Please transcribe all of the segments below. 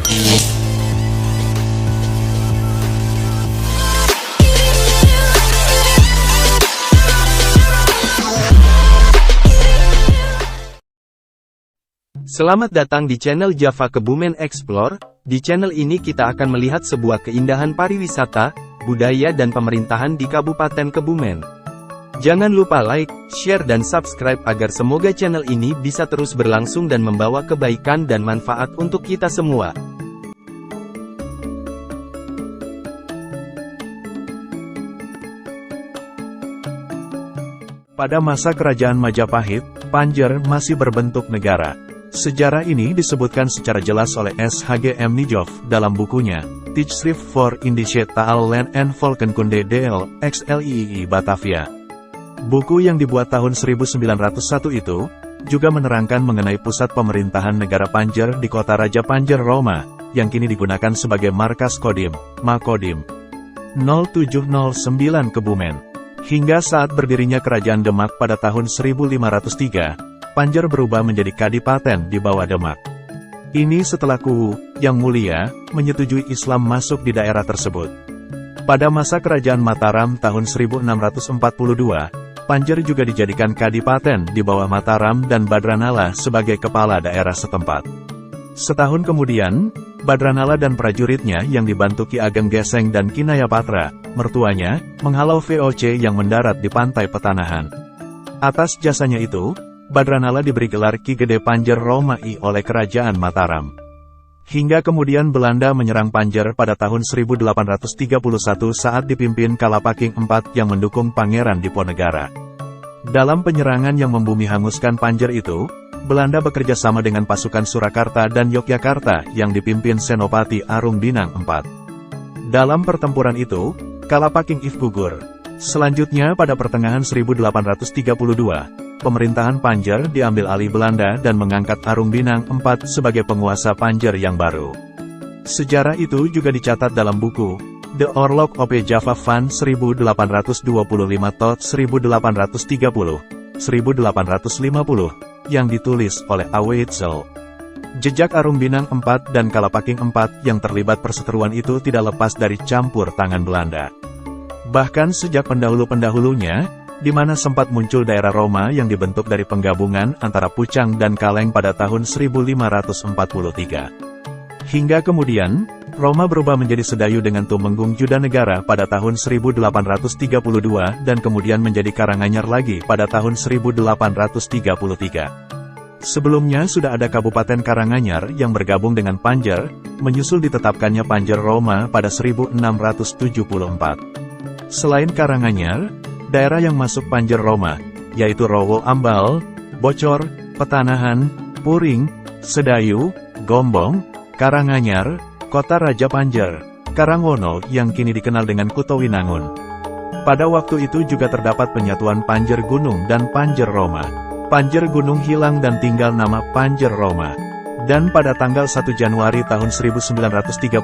Selamat datang di channel Java Kebumen Explore. Di channel ini kita akan melihat sebuah keindahan pariwisata, budaya dan pemerintahan di Kabupaten Kebumen. Jangan lupa like, share dan subscribe agar semoga channel ini bisa terus berlangsung dan membawa kebaikan dan manfaat untuk kita semua. Pada masa Kerajaan Majapahit, Panjer masih berbentuk negara. Sejarah ini disebutkan secara jelas oleh S.H.G.M. Nijhoff dalam bukunya, Tijdschrift voor Indische Taal en Volkenkunde DL, XLII Batavia. Buku yang dibuat tahun 1901 itu, juga menerangkan mengenai pusat pemerintahan negara Panjer di kota Raja Panjer Roma, yang kini digunakan sebagai markas Kodim, Makodim 0709 Kebumen. Hingga saat berdirinya Kerajaan Demak pada tahun 1503, Panjer berubah menjadi kadipaten di bawah Demak. Ini setelah Kuwu, Yang Mulia, menyetujui Islam masuk di daerah tersebut. Pada masa Kerajaan Mataram tahun 1642, Panjer juga dijadikan kadipaten di bawah Mataram dan Badranala sebagai kepala daerah setempat. Setahun kemudian, Badranala dan prajuritnya yang dibantu Ki Ageng Geseng dan Ki Nayapatra, mertuanya, menghalau VOC yang mendarat di pantai Petanahan. Atas jasanya itu, Badranala diberi gelar Ki Gede Panjer Roma I oleh Kerajaan Mataram. Hingga kemudian Belanda menyerang Panjer pada tahun 1831 saat dipimpin Kalapaking IV yang mendukung Pangeran Diponegara. Dalam penyerangan yang membumi hanguskan Panjer itu, Belanda bekerja sama dengan pasukan Surakarta dan Yogyakarta yang dipimpin Senopati Arung Binang IV. Dalam pertempuran itu, Kalapaking IV gugur. Selanjutnya pada pertengahan 1832, pemerintahan Panjer diambil alih Belanda dan mengangkat Arung Binang IV sebagai penguasa Panjer yang baru. Sejarah itu juga dicatat dalam buku, The Orlog of Java Van 1835-1830, 1850, yang ditulis oleh A. Weitzel. Jejak Arung Binang IV dan Kalapaking IV yang terlibat perseteruan itu tidak lepas dari campur tangan Belanda. Bahkan sejak pendahulu-pendahulunya, di mana sempat muncul daerah Roma yang dibentuk dari penggabungan antara Pucang dan Kaleng pada tahun 1543. Hingga kemudian, Roma berubah menjadi Sedayu dengan Tumenggung Judanegara pada tahun 1832 dan kemudian menjadi Karanganyar lagi pada tahun 1833. Sebelumnya sudah ada Kabupaten Karanganyar yang bergabung dengan Panjer, menyusul ditetapkannya Panjer Roma pada 1674. Selain Karanganyar, daerah yang masuk Panjer Roma, yaitu Rowo Ambal, Bocor, Petanahan, Puring, Sedayu, Gombong, Karanganyar, Kota Raja Panjer, Karangwono yang kini dikenal dengan Kutowinangun. Pada waktu itu juga terdapat penyatuan Panjer Gunung dan Panjer Roma. Panjer Gunung hilang dan tinggal nama Panjer Roma. Dan pada tanggal 1 Januari tahun 1936,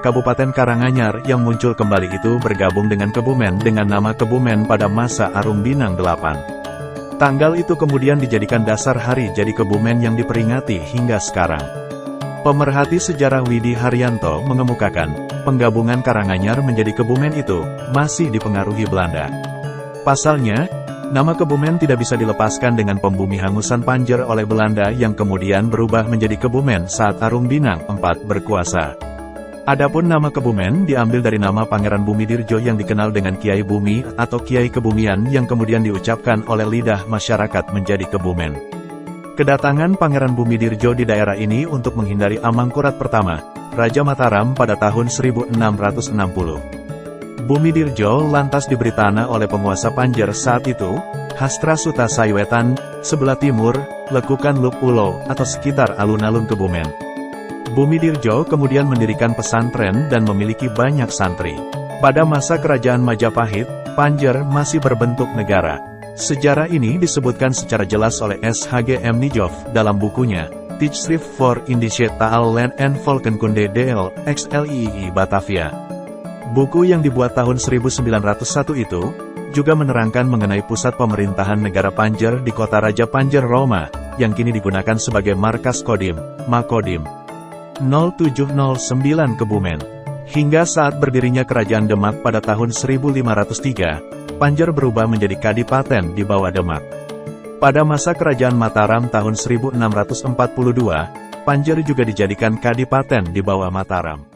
Kabupaten Karanganyar yang muncul kembali itu bergabung dengan Kebumen dengan nama Kebumen pada masa Arung Binang VIII. Tanggal itu kemudian dijadikan dasar hari jadi Kebumen yang diperingati hingga sekarang. Pemerhati sejarah Widi Haryanto mengemukakan, penggabungan Karanganyar menjadi Kebumen itu masih dipengaruhi Belanda. Pasalnya, nama Kebumen tidak bisa dilepaskan dengan pembumi hangusan Panjer oleh Belanda yang kemudian berubah menjadi Kebumen saat Arung Binang IV berkuasa. Adapun nama Kebumen diambil dari nama Pangeran Bumidirjo yang dikenal dengan Kiai Bumi atau Kiai Kebumian yang kemudian diucapkan oleh lidah masyarakat menjadi Kebumen. Kedatangan Pangeran Bumidirjo di daerah ini untuk menghindari Amangkurat I, Raja Mataram pada tahun 1660. Bumidirjo lantas diberi tanah oleh penguasa Panjer saat itu, Hastra Suta Saywetan, sebelah timur, Lekukan Luk Ulo atau sekitar alun-alun Kebumen. Bumidirjo kemudian mendirikan pesantren dan memiliki banyak santri. Pada masa Kerajaan Majapahit, Panjer masih berbentuk negara. Sejarah ini disebutkan secara jelas oleh S.H.G.M. Nijhoff dalam bukunya, Tijdschrift voor Indische Taal en Volkenkunde DL, XLII Batavia. Buku yang dibuat tahun 1901 itu, juga menerangkan mengenai pusat pemerintahan negara Panjer di kota Raja Panjer Roma, yang kini digunakan sebagai markas Kodim, Makodim 0709 Kebumen. Hingga saat berdirinya Kerajaan Demak pada tahun 1503, Panjer berubah menjadi Kadipaten di bawah Demak. Pada masa Kerajaan Mataram tahun 1642, Panjer juga dijadikan Kadipaten di bawah Mataram.